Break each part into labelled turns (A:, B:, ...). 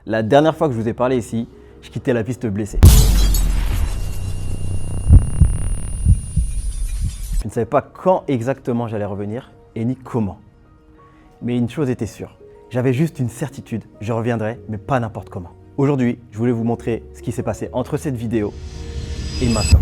A: La dernière fois que je vous ai parlé ici, je quittais la piste blessé. Je ne savais pas quand exactement j'allais revenir et ni comment. Mais une chose était sûre, j'avais juste une certitude, je reviendrai, mais pas n'importe comment. Aujourd'hui, je voulais vous montrer ce qui s'est passé entre cette vidéo et maintenant.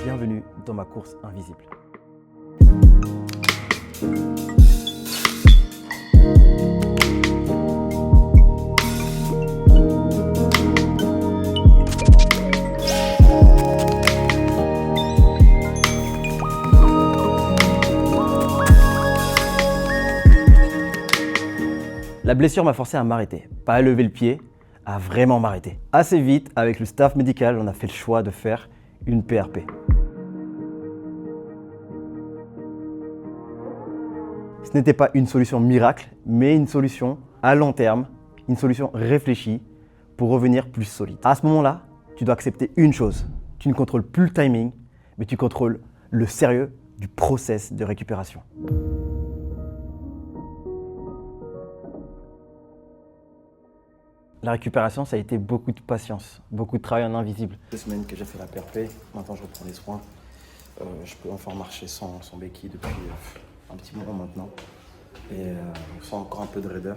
A: Bienvenue dans ma course invisible. La blessure m'a forcé à m'arrêter, pas à lever le pied, à vraiment m'arrêter. Assez vite, avec le staff médical, on a fait le choix de faire une PRP. Ce n'était pas une solution miracle, mais une solution à long terme, une solution réfléchie pour revenir plus solide. À ce moment-là, tu dois accepter une chose. Tu ne contrôles plus le timing, mais tu contrôles le sérieux du process de récupération. La récupération, ça a été beaucoup de patience, beaucoup de travail en invisible. 2 semaines que j'ai fait la PRP, maintenant je reprends les soins. Je peux enfin marcher sans béquille depuis un petit moment maintenant. Et on sent encore un peu de raideur.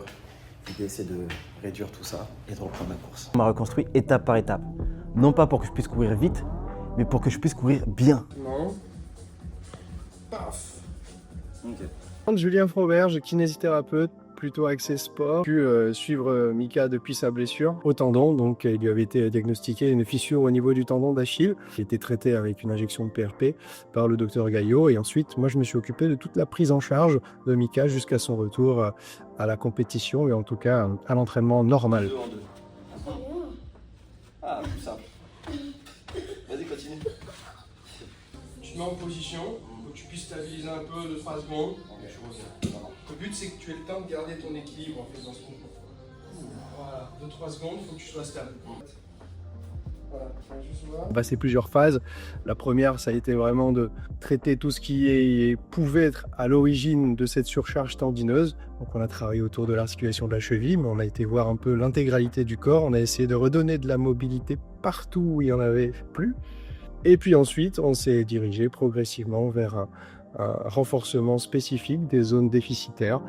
A: L'idée, c'est de réduire tout ça et de reprendre la course. On m'a reconstruit étape par étape. Non pas pour que je puisse courir vite, mais pour que je puisse courir bien.
B: Non. Paf.
A: Ok.
B: Julien Froberge, kinésithérapeute, plutôt axé sport. J'ai pu suivre Mika depuis sa blessure au tendon. Donc, il lui avait été diagnostiqué une fissure au niveau du tendon d'Achille, qui a été traitée avec une injection de PRP par le docteur Gaillot. Et ensuite, moi, je me suis occupé de toute la prise en charge de Mika jusqu'à son retour à la compétition et en tout cas à l'entraînement normal.
A: Ah, plus simple. Vas-y, continue.
B: Tu te mets en position, faut que tu puisses stabiliser un peu 2-3 secondes. Le but, c'est que tu aies le temps de garder ton équilibre en fait, dans ce concours. Voilà, 2-3 secondes, il faut que tu sois stable. Voilà, on va passer plusieurs phases. La première, ça a été vraiment de traiter tout ce qui pouvait être à l'origine de cette surcharge tendineuse. Donc on a travaillé autour de l'articulation de la cheville, mais on a été voir un peu l'intégralité du corps. On a essayé de redonner de la mobilité partout où il n'y en avait plus. Et puis ensuite, on s'est dirigé progressivement vers un renforcement spécifique des zones déficitaires.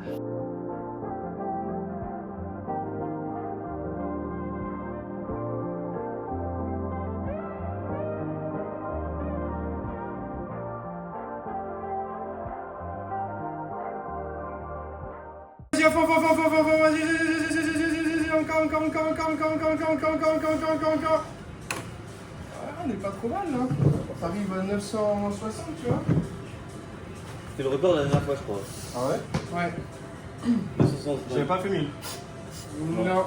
B: Encore. On n'est pas trop mal là. On arrive à 960, tu vois.
A: C'était le record de la dernière fois, je crois.
B: Ah ouais? Ouais.
A: 260.
B: J'avais pas fait 1000. Non.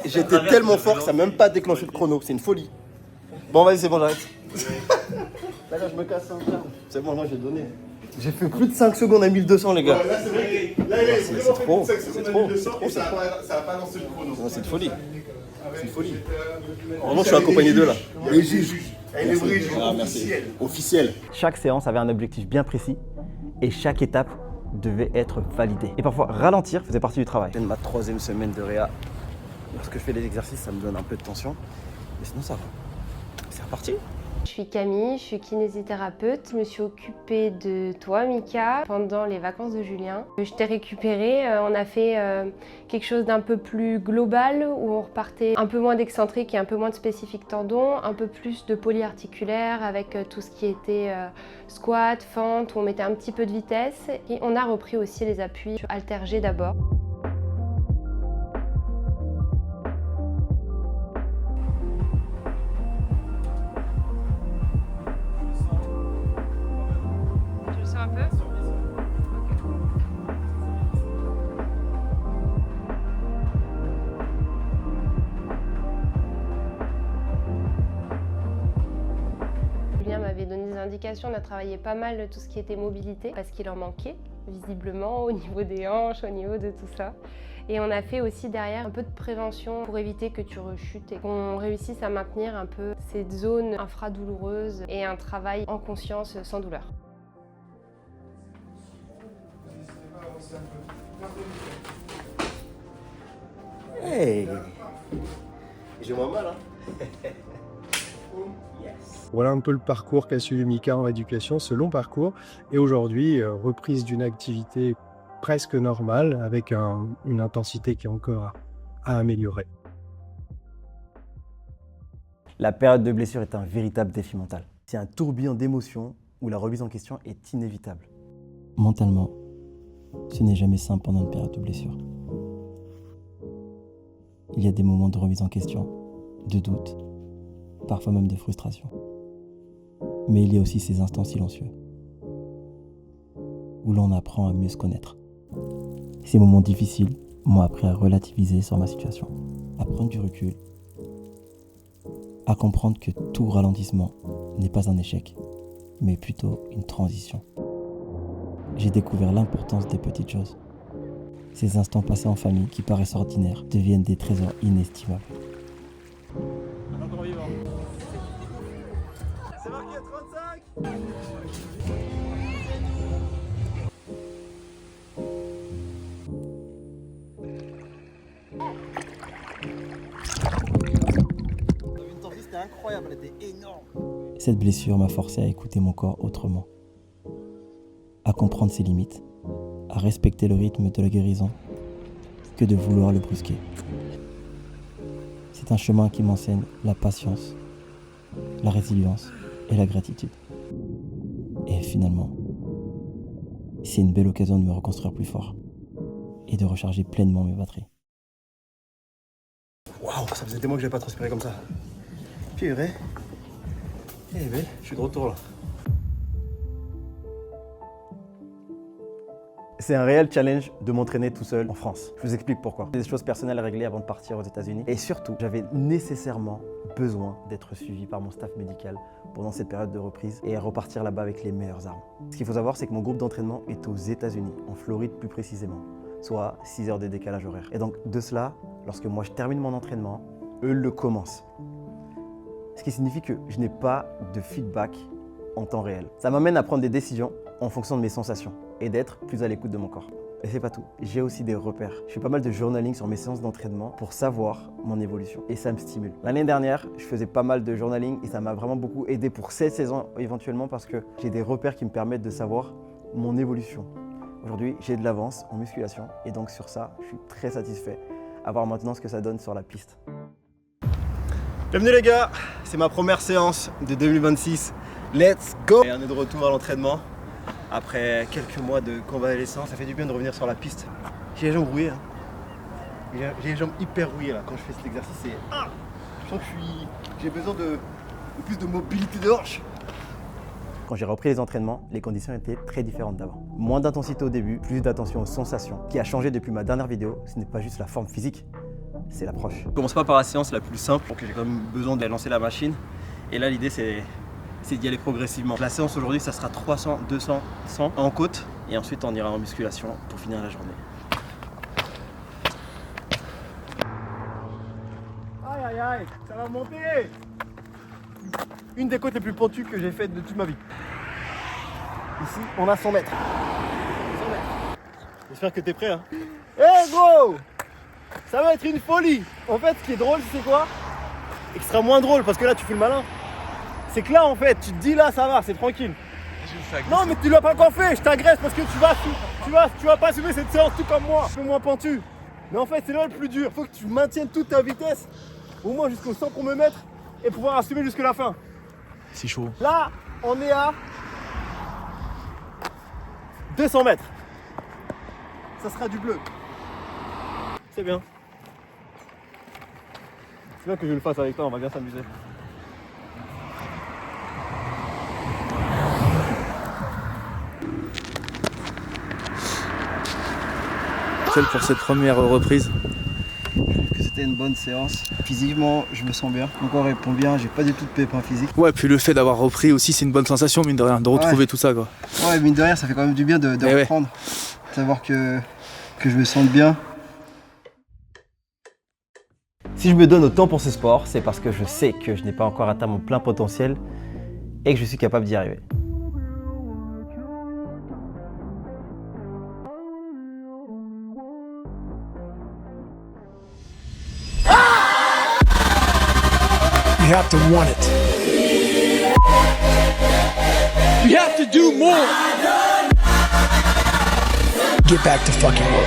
C: J'étais tellement fort que ça n'a même pas déclenché le chrono, c'est une folie. Bon vas-y c'est bon j'arrête. Là je me casse un quart. C'est bon moi j'ai donné. J'ai fait plus de 5 secondes à 1200 les gars.
B: Là c'est vrai. Là il
C: C'est
B: a vraiment
C: trop,
B: fait 5
C: c'est
B: secondes à
C: trop,
B: 1200
C: c'est
B: et ça
C: trop.
B: a pas lancé le chrono.
C: Non, c'est une folie. C'est une folie.
B: Vraiment
C: Vraiment je suis accompagné d'eux là.
B: Les juges. Et les vrais juges
C: Ah merci.
B: officiels.
C: Officiel.
A: Chaque séance avait un objectif bien précis et chaque étape devait être validée. Et parfois, ralentir faisait partie du travail.
C: C'est ma 3e semaine de réa. Lorsque je fais des exercices ça me donne un peu de tension. Mais sinon ça va. C'est reparti.
D: Je suis Camille, je suis kinésithérapeute. Je me suis occupée de toi, Mika, pendant les vacances de Julien. Je t'ai récupéré, on a fait quelque chose d'un peu plus global où on repartait un peu moins d'excentrique et un peu moins de spécifique tendon, un peu plus de polyarticulaire avec tout ce qui était squat, fente, où on mettait un petit peu de vitesse. Et on a repris aussi les appuis haltères d'abord. Un peu. Julien m'avait donné des indications, on a travaillé pas mal tout ce qui était mobilité parce qu'il en manquait visiblement au niveau des hanches, au niveau de tout ça. Et on a fait aussi derrière un peu de prévention pour éviter que tu rechutes et qu'on réussisse à maintenir un peu cette zone infradouloureuse et un travail en conscience sans douleur.
C: Hey, j'ai moins mal, hein. Yes.
E: Voilà un peu le parcours qu'a suivi Mika en rééducation, ce long parcours. Et aujourd'hui, reprise d'une activité presque normale, avec une intensité qui est encore à améliorer.
A: La période de blessure est un véritable défi mental. C'est un tourbillon d'émotions où la remise en question est inévitable. Mentalement, ce n'est jamais simple pendant une période de blessure. Il y a des moments de remise en question, de doute, parfois même de frustration. Mais il y a aussi ces instants silencieux, où l'on apprend à mieux se connaître. Ces moments difficiles m'ont appris à relativiser sur ma situation, à prendre du recul, à comprendre que tout ralentissement n'est pas un échec, mais plutôt une transition. J'ai découvert l'importance des petites choses. Ces instants passés en famille qui paraissent ordinaires deviennent des trésors inestimables.
C: C'est marqué 35. Une torsie, c'était incroyable, elle était énorme.
A: Cette blessure m'a forcé à écouter mon corps autrement, à comprendre ses limites, à respecter le rythme de la guérison que de vouloir le brusquer. C'est un chemin qui m'enseigne la patience, la résilience et la gratitude. Et finalement, c'est une belle occasion de me reconstruire plus fort et de recharger pleinement mes batteries.
C: Waouh, ça faisait des mois que j'avais pas transpiré comme ça. Purée. Eh ben, je suis de retour là.
A: C'est un réel challenge de m'entraîner tout seul en France. Je vous explique pourquoi. Des choses personnelles à régler avant de partir aux États-Unis. Et surtout, j'avais nécessairement besoin d'être suivi par mon staff médical pendant cette période de reprise et à repartir là-bas avec les meilleures armes. Ce qu'il faut savoir, c'est que mon groupe d'entraînement est aux États-Unis, en Floride plus précisément, soit 6 heures de décalage horaire. Et donc de cela, lorsque moi je termine mon entraînement, eux le commencent. Ce qui signifie que je n'ai pas de feedback en temps réel. Ça m'amène à prendre des décisions en fonction de mes sensations et d'être plus à l'écoute de mon corps. Et c'est pas tout, j'ai aussi des repères. Je fais pas mal de journaling sur mes séances d'entraînement pour savoir mon évolution et ça me stimule. L'année dernière, je faisais pas mal de journaling et ça m'a vraiment beaucoup aidé pour cette saison éventuellement parce que j'ai des repères qui me permettent de savoir mon évolution. Aujourd'hui, j'ai de l'avance en musculation et donc sur ça, je suis très satisfait à voir maintenant ce que ça donne sur la piste.
C: Bienvenue les gars, c'est ma première séance de 2026. Let's go! Et on est de retour à l'entraînement. Après quelques mois de convalescence, ça fait du bien de revenir sur la piste. J'ai les jambes rouillées. Hein. J'ai les jambes hyper rouillées là. Quand je fais cet exercice, je sens que j'ai besoin de plus de mobilité de hanche.
A: Quand j'ai repris les entraînements, les conditions étaient très différentes d'avant. Moins d'intensité au début, plus d'attention aux sensations. Ce qui a changé depuis ma dernière vidéo, ce n'est pas juste la forme physique, c'est l'approche.
C: Je commence pas par la séance la plus simple, donc j'ai quand même besoin de lancer la machine. Et là l'idée c'est d'y aller progressivement. La séance aujourd'hui ça sera 300, 200, 100 en côte et ensuite on ira en musculation pour finir la journée. Aïe aïe aïe, ça va monter. Une des côtes les plus pentues que j'ai faites de toute ma vie. Ici on a 100 mètres. 100 mètres. J'espère que t'es prêt hein. Hey go! Ça va être une folie. En fait ce qui est drôle c'est quoi? Et qui sera moins drôle parce que là tu fais le malin. C'est que là en fait, tu te dis là ça va, c'est tranquille. Non mais tu l'as pas encore fait, je t'agresse parce que tu vas pas assumer cette séance tout comme moi, un peu moins pentu. Mais en fait c'est là le plus dur, faut que tu maintiennes toute ta vitesse, au moins jusqu'au 100 pour me mettre et pouvoir assumer jusqu'à la fin.
E: C'est chaud.
C: Là, on est à 200 mètres. Ça sera du bleu. C'est bien. C'est bien que je le fasse avec toi, on va bien s'amuser.
F: Pour cette première reprise,
C: que c'était une bonne séance. Physiquement, je me sens bien. Mon corps répond bien, j'ai pas du tout de pépins physiques.
F: Ouais, puis le fait d'avoir repris aussi, c'est une bonne sensation, mine de rien, de retrouver tout ça, quoi.
C: Ouais, mine de rien, ça fait quand même du bien de reprendre. Savoir que je me sente bien.
A: Si je me donne autant pour ce sport, c'est parce que je sais que je n'ai pas encore atteint mon plein potentiel et que je suis capable d'y arriver.
G: You have to want it. You have to do more. Get back to fucking work.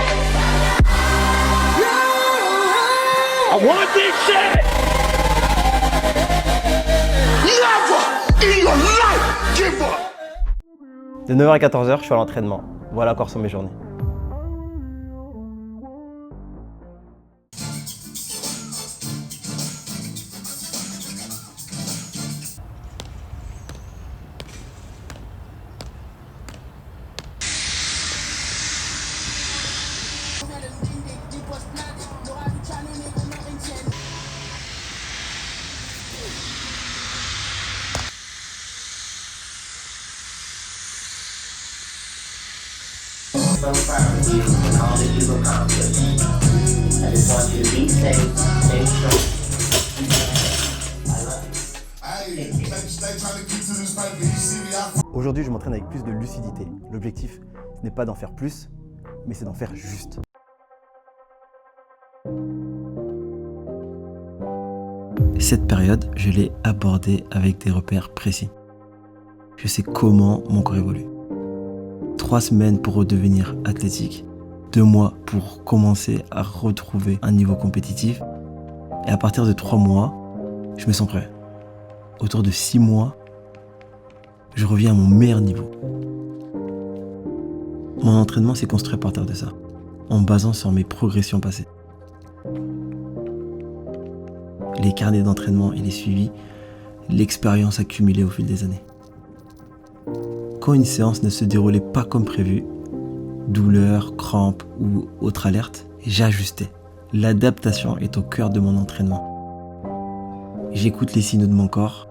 G: I want this shit. Never in your life give up.
A: De 9h à 14h, je suis à l'entraînement. Voilà encore sur mes journées.
H: So proud of you and all that you've accomplished. I just want you to be safe, stay strong. I love you.
A: Aujourd'hui, je m'entraîne avec plus de lucidité. L'objectif, ce n'est pas d'en faire plus, mais c'est d'en faire juste. Cette période, je l'ai abordée avec des repères précis. Je sais comment mon corps évolue. 3 semaines pour redevenir athlétique, 2 mois pour commencer à retrouver un niveau compétitif. Et à partir de 3 mois, je me sens prêt. Autour de 6 mois, je reviens à mon meilleur niveau. Mon entraînement s'est construit à partir de ça, en basant sur mes progressions passées. Les carnets d'entraînement et les suivis, l'expérience accumulée au fil des années. Quand une séance ne se déroulait pas comme prévu, douleur, crampes ou autre alerte, j'ajustais. L'adaptation est au cœur de mon entraînement. J'écoute les signaux de mon corps,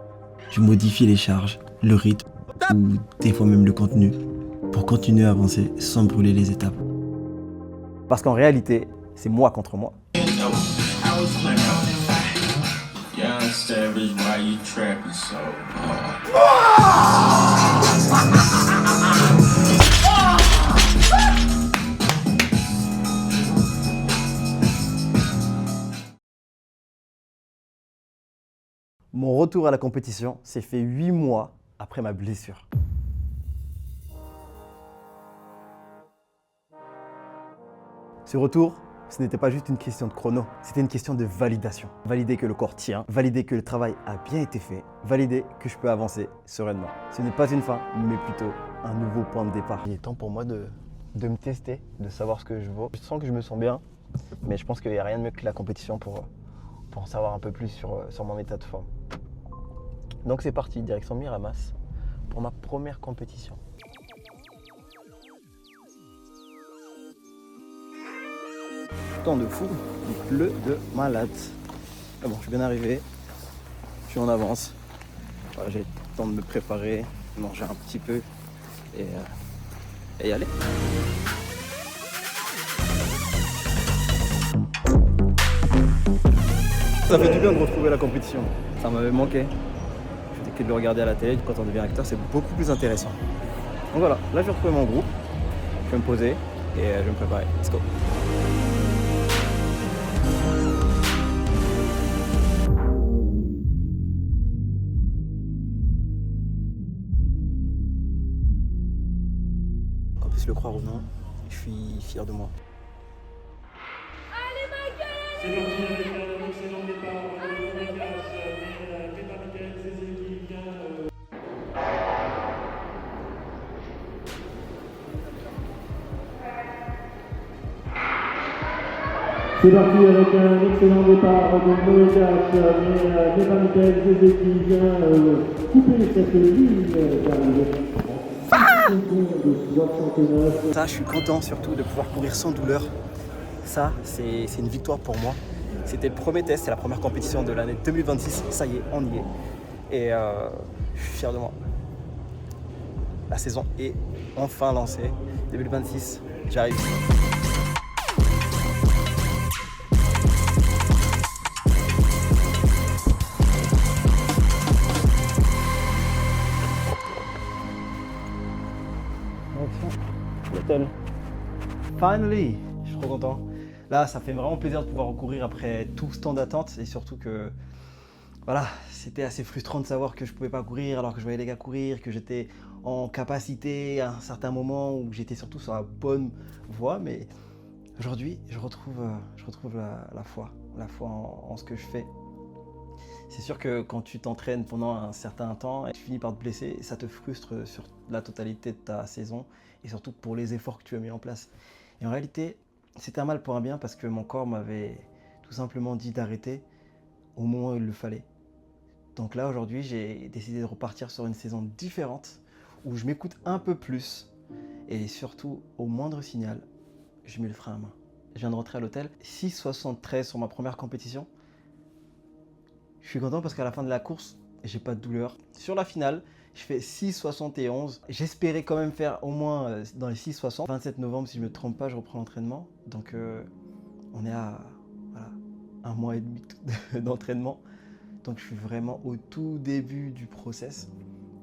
A: je modifie les charges, le rythme ou des fois même le contenu pour continuer à avancer sans brûler les étapes. Parce qu'en réalité, c'est moi contre moi. Mon retour à la compétition s'est fait 8 mois après ma blessure. Ce retour, ce n'était pas juste une question de chrono, c'était une question de validation. Valider que le corps tient, valider que le travail a bien été fait, valider que je peux avancer sereinement. Ce n'est pas une fin, mais plutôt un nouveau point de départ. Il est temps pour moi de me tester, de savoir ce que je vaux. Je sens que je me sens bien, mais je pense qu'il n'y a rien de mieux que la compétition pour en savoir un peu plus sur mon état de forme. Donc c'est parti, direction Miramas, pour ma première compétition. Temps de fou, il pleut de malade. Ah bon, je suis bien arrivé, je suis en avance. Voilà, j'ai le temps de me préparer, manger un petit peu et y aller. Ça fait du bien de retrouver la compétition, ça m'avait manqué. Je faisais que de le regarder à la télé, quand on devient acteur c'est beaucoup plus intéressant. Donc voilà, là je vais retrouver mon groupe, je vais me poser et je vais me préparer. Let's go. Qu'on puisse le croire ou non, je suis fier de moi.
I: Allez Michael! C'est parti avec un excellent départ de Vegas, mais Pépin Michael, c'est qui vient. C'est parti avec un excellent départ de Vegas, mais Pépin Michael, c'est qui vient couper cette ligne d'arrivée.
C: Ça, je suis content surtout de pouvoir courir sans douleur. Ça, c'est une victoire pour moi. C'était le premier test, c'est la première compétition de l'année 2026. Ça y est, on y est. Et je suis fier de moi. La saison est enfin lancée. 2026, j'arrive. L'hôtel. Finally, je suis trop content. Là, ça fait vraiment plaisir de pouvoir recourir après tout ce temps d'attente et surtout que voilà, c'était assez frustrant de savoir que je pouvais pas courir alors que je voyais les gars courir, que j'étais en capacité à un certain moment où j'étais surtout sur la bonne voie. Mais aujourd'hui, je retrouve la foi en ce que je fais. C'est sûr que quand tu t'entraînes pendant un certain temps et tu finis par te blesser, ça te frustre sur la totalité de ta saison et surtout pour les efforts que tu as mis en place. Et en réalité, c'était un mal pour un bien parce que mon corps m'avait tout simplement dit d'arrêter au moment où il le fallait. Donc là, aujourd'hui, j'ai décidé de repartir sur une saison différente où je m'écoute un peu plus et surtout, au moindre signal, je mets le frein à main. Je viens de rentrer à l'hôtel, 6,73 sur ma première compétition. Je suis content parce qu'à la fin de la course, j'ai pas de douleur. Sur la finale, je fais 6,71. J'espérais quand même faire au moins dans les 6,60. 27 novembre, si je ne me trompe pas, je reprends l'entraînement. Donc on est à voilà, 1 mois et demi d'entraînement. Donc je suis vraiment au tout début du process.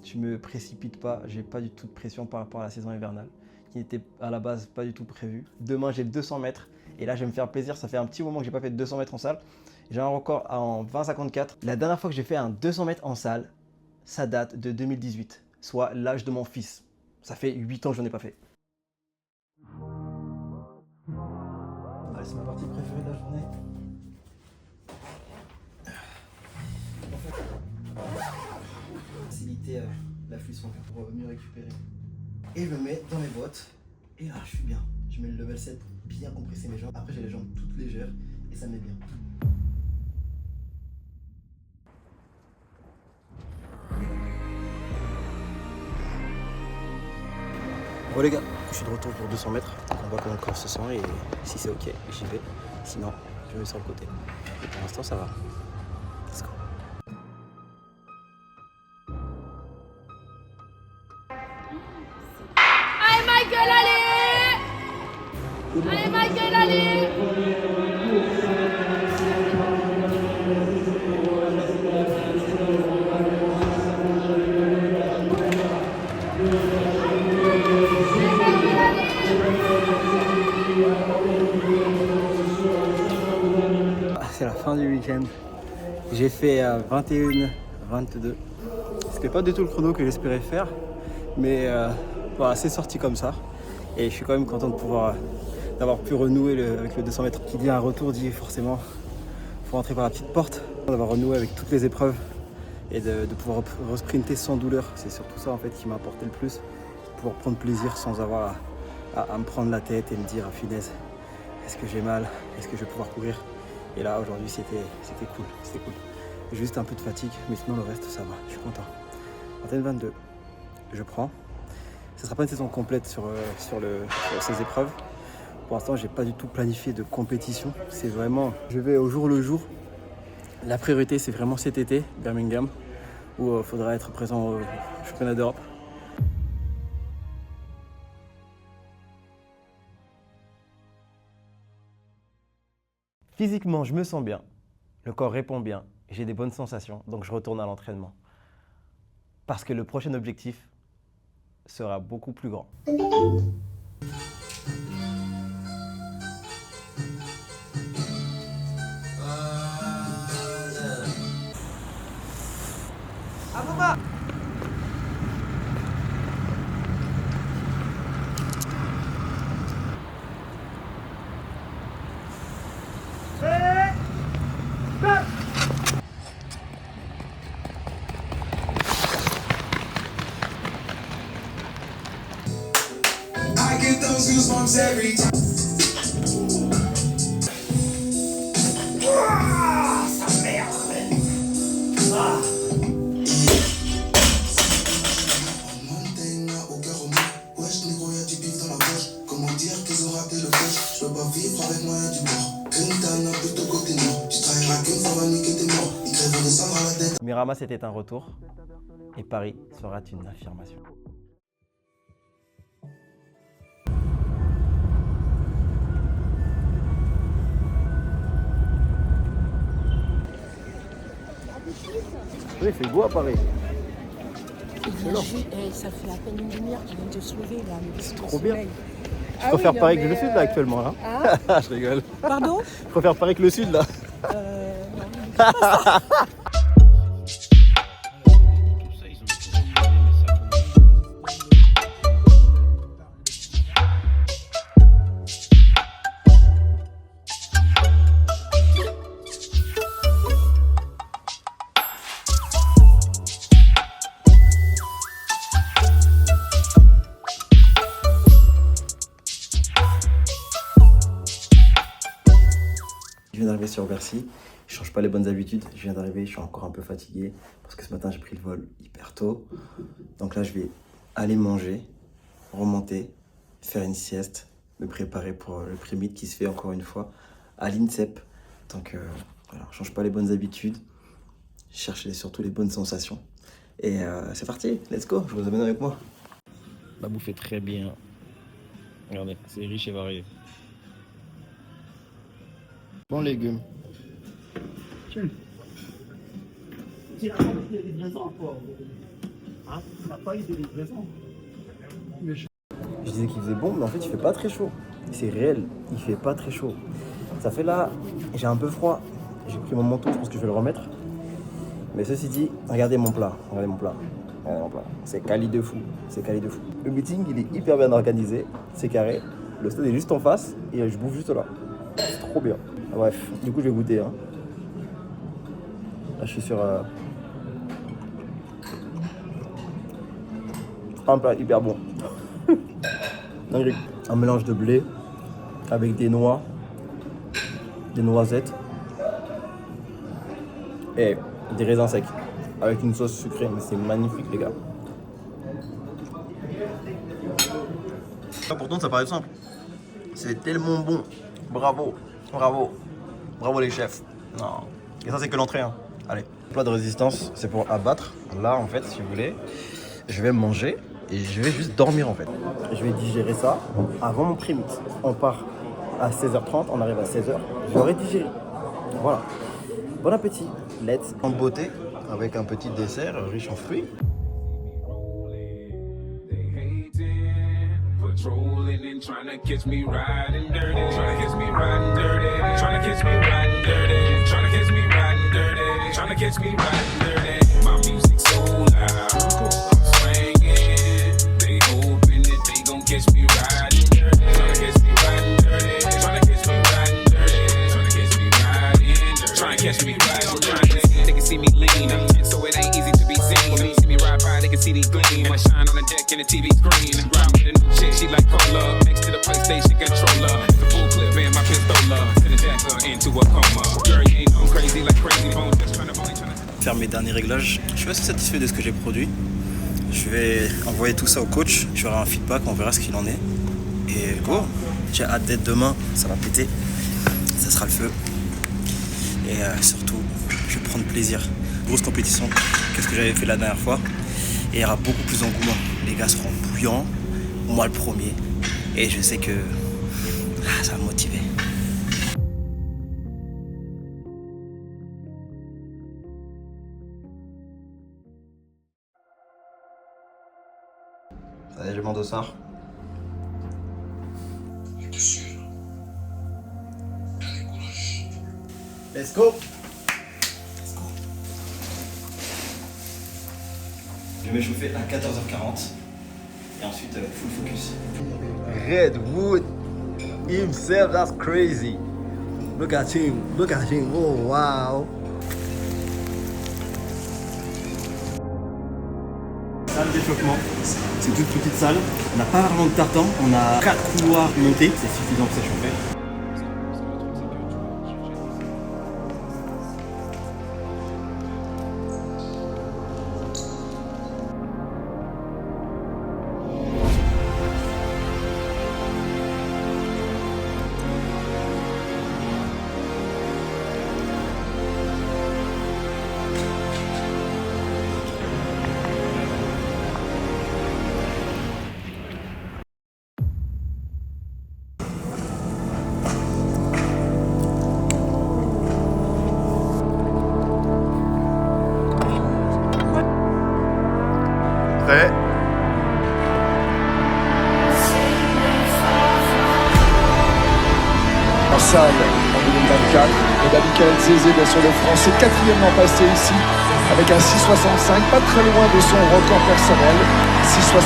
C: Je me précipite pas, j'ai pas du tout de pression par rapport à la saison hivernale, qui n'était à la base pas du tout prévue. Demain, j'ai le 200 mètres. Et là, je vais me faire plaisir. Ça fait un petit moment que j'ai pas fait de 200 mètres en salle. J'ai un record en 20,54. La dernière fois que j'ai fait un 200 mètres en salle, ça date de 2018, soit l'âge de mon fils. Ça fait 8 ans que je n'en ai pas fait. Allez, c'est ma partie préférée de la journée. Faciliter l'afflux sanguin pour mieux récupérer. Et je me mets dans mes bottes. Et là, je suis bien. Je mets le level 7, bien compresser mes jambes. Après, j'ai les jambes toutes légères et ça me met bien. Bon les gars, je suis de retour pour 200 mètres. On voit comment le corps se sent et si c'est ok, j'y vais. Sinon, je vais sur le côté. Et pour l'instant, ça va. Let's go.
J: Allez Michael, allez! Allez Michael, allez!
C: C'est la fin du week-end. J'ai fait 21, 22. C'était pas du tout le chrono que j'espérais faire, mais voilà, c'est sorti comme ça. Et je suis quand même content de pouvoir d'avoir pu renouer avec le 200 mètres. Qui dit un retour dit forcément faut rentrer par la petite porte, d'avoir renoué avec toutes les épreuves et de pouvoir resprinter sans douleur. C'est surtout ça en fait qui m'a apporté le plus, pouvoir prendre plaisir sans avoir à me prendre la tête et me dire finesse, est-ce que j'ai mal, est-ce que je vais pouvoir courir. Et là aujourd'hui c'était cool, Juste un peu de fatigue, mais sinon le reste ça va, je suis content. Antenne 22, je prends. Ce ne sera pas une saison complète sur ces épreuves. Pour l'instant, j'ai pas du tout planifié de compétition. C'est vraiment, je vais au jour le jour. La priorité, c'est vraiment cet été, Birmingham, où il faudra être présent au championnat d'Europe. Physiquement, je me sens bien. Le corps répond bien. J'ai des bonnes sensations, donc je retourne à l'entraînement. Parce que le prochain objectif sera beaucoup plus grand.
G: I get those goosebumps every time. Sa merde, Wesh, négro, y'a du bif dans la poche. Comment dire qu'ils ont raté le flash? Je peux pas vivre avec moi, y'a du
A: Télérama, c'était un retour. Et Paris sera une affirmation.
C: Oui, il fait beau à Paris.
K: Ça fait à peine une demi-heure qu'il vient de se lever là.
C: C'est trop bien. Je préfère Paris que le sud là actuellement là.
K: Ah.
C: Je rigole.
K: Pardon?
C: Je préfère Paris que le sud là.
K: Non.
A: Je viens d'arriver sur Bercy, je change pas les bonnes habitudes, je viens d'arriver, je suis encore un peu fatigué parce que ce matin j'ai pris le vol hyper tôt. Donc là je vais aller manger, remonter, faire une sieste, me préparer pour le pré-meet qui se fait encore une fois à l'INSEP. Donc voilà, je change pas les bonnes habitudes, je cherche surtout les bonnes sensations. Et c'est parti, let's go, je vous amène avec moi. La bouffe est très bien, regardez, c'est riche et varié.
C: Bons légumes.
I: Tu as pas eu de livraison quoi? Hein? Tu n'as pas eu de livraison?
A: Je disais qu'il faisait bon, mais en fait il fait pas très chaud. C'est réel, il fait pas très chaud. Ça fait là, j'ai un peu froid. J'ai pris mon manteau, je pense que je vais le remettre. Mais ceci dit, regardez mon plat, regardez mon plat. Regardez mon plat. C'est quali de fou, c'est quali de fou. Le meeting il est hyper bien organisé, c'est carré. Le stade est juste en face et je bouffe juste là. C'est trop bien. Bref, du coup je vais goûter. Hein. Là je suis sur un plat hyper bon. Un mélange de blé avec des noix, des noisettes et des raisins secs avec une sauce sucrée. Mais c'est magnifique les gars.
C: Pourtant ça paraît simple. C'est tellement bon. Bravo, bravo, bravo les chefs. Non. Et ça c'est que l'entrée. Hein. Allez.
A: Plat de résistance, c'est pour abattre. Là en fait, si vous voulez, je vais manger et je vais juste dormir en fait. Je vais digérer ça avant mon pré-meet. On part à 16h30, on arrive à 16h. J'aurai digéré. Voilà. Bon appétit. Let's
C: En beauté avec un petit dessert riche en fruits.
L: Patrolling and trying to catch me riding dirty, trying to catch me riding dirty, trying to catch me riding dirty, trying to catch me riding dirty, trying to catch me riding dirty. My music so loud, I'm swinging. They hoping that they gon' catch me riding dirty, trying to catch me riding dirty, trying to catch me riding dirty, trying to catch me riding dirty, trying to catch me riding dirty. They can see me lean, so it ain't easy to be seen. When they see me ride by, they can see these gleam. I shine on the deck in the TV screen. Ride with a new chick, she like cola. Next to the PlayStation controller, the full clip in my pistola. Send a jacker into a coma. Girl, you ain't going crazy like crazy bone. Just trying to
C: Faire mes derniers réglages. Je suis assez satisfait de ce que j'ai produit. Je vais envoyer tout ça au coach. Je vais avoir un feedback, on verra ce qu'il en est. Et go. J'ai hâte d'être demain, ça va péter. Ça sera le feu. Et surtout, je vais prendre plaisir. Grosse compétition, qu'est-ce que j'avais fait la dernière fois. Et il y aura beaucoup plus d'engouement. Les gars seront bouillants, moi le premier. Et je sais que ça va me motiver. Allez, je m'en dossard. Let's go. Je vais m'échauffer à 14h40 et ensuite full focus.
A: Redwood himself, that's crazy. Look at him, oh wow.
C: Salle d'échauffement, c'est toute petite salle. On n'a pas vraiment de tartan, on a 4 couloirs montés, c'est suffisant pour s'échauffer. Prêt?
M: En salle en 2024. Et Michael Zézé, bien sûr, le français, quatrièmement passé ici avec un 6,65, pas très loin de son record personnel, 6,63.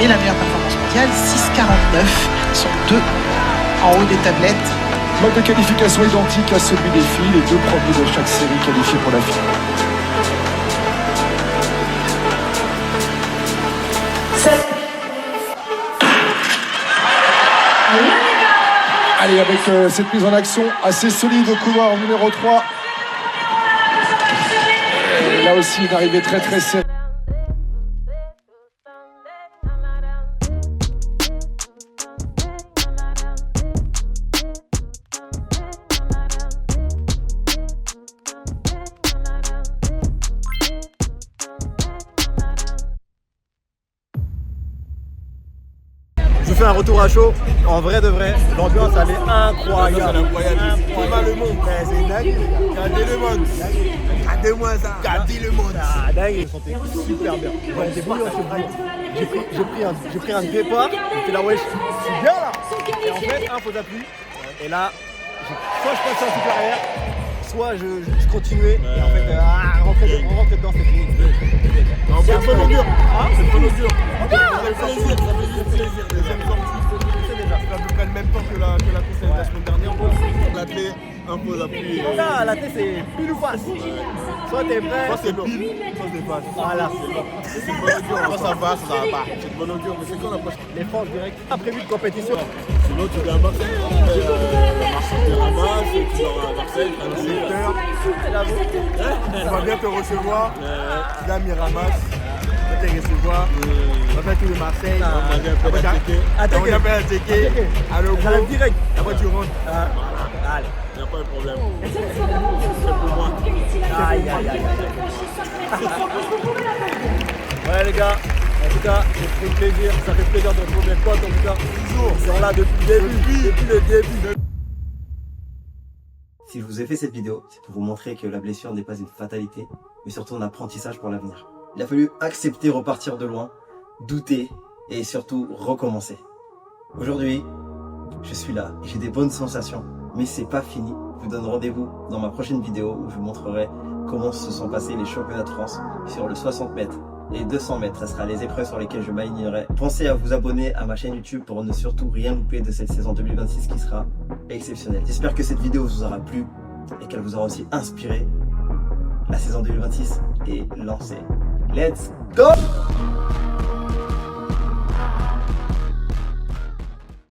N: Et la meilleure performance mondiale, 6,49. Ils sont deux en haut des tablettes.
M: Mode de qualification identique à celui des filles, les deux premiers de chaque série qualifiés pour la finale. Allez, avec cette mise en action assez solide au couloir numéro 3. Et là aussi, une arrivée très très serrée.
C: Je fais un retour à chaud, en vrai de vrai, l'ambiance elle est incroyable.
O: C'est mal le monde. C'est dingue. Gardez le monde. Gardez-moi ça. Gardez le monde.
C: Ah dingue, ils se sentaient super bien. J'ai pris un départ, j'étais là ouais, je suis bien là. Et en fait, un faux appui. Et là, soit je passais en super arrière, soit je continuais. Et en fait, rentrer dedans, c'est fini.
O: C'est un peu long dur. C'est un peu long dur.
C: Ça fait plaisir.
O: Deuxième sortie, c'est à peu près le même temps que la course de la semaine dernière. La clé, un faux appui.
C: Là, la tête c'est pile ou face. Soit t'es prêt,
O: soit c'est pile, soit c'est face.
C: Voilà, c'est bon.
O: C'est une bonne augure. Soit ça va, soit ça va pas. C'est une bonne augure, mais c'est quand la prochaine?
C: Les franches direct. Pas prévu de compétition.
O: Sinon, tu viens à Marseille. Marseille, tu ramasses, tu vas à Marseille, tu as le secteur. On va bien te recevoir. Tu viens à Miramas. On va te recevoir. On va faire tout le Marseille. On va bien faire un ticket.
C: J'arrive direct.
O: Après, tu rentres.
C: Allez.
O: Il n'y a pas de problème. C'est pour moi.
C: Aïe. Ouais les gars, en tout cas, c'est fait plaisir, ça fait plaisir de retrouver mes potes en tout cas. Toujours. Ils sont là depuis le début. Si je vous ai fait cette vidéo, c'est pour vous montrer que la blessure n'est pas une fatalité, mais surtout un apprentissage pour l'avenir. Il a fallu accepter repartir de loin, douter et surtout recommencer. Aujourd'hui, je suis là et j'ai des bonnes sensations, mais c'est pas fini. Je vous donne rendez-vous dans ma prochaine vidéo où je vous montrerai comment se sont passés les championnats de France sur le 60 mètres et 200 mètres. Ça sera les épreuves sur lesquelles je m'alignerai. Pensez à vous abonner à ma chaîne YouTube pour ne surtout rien louper de cette saison 2026 qui sera exceptionnelle. J'espère que cette vidéo vous aura plu et qu'elle vous aura aussi inspiré. La saison 2026 est lancée. Let's go!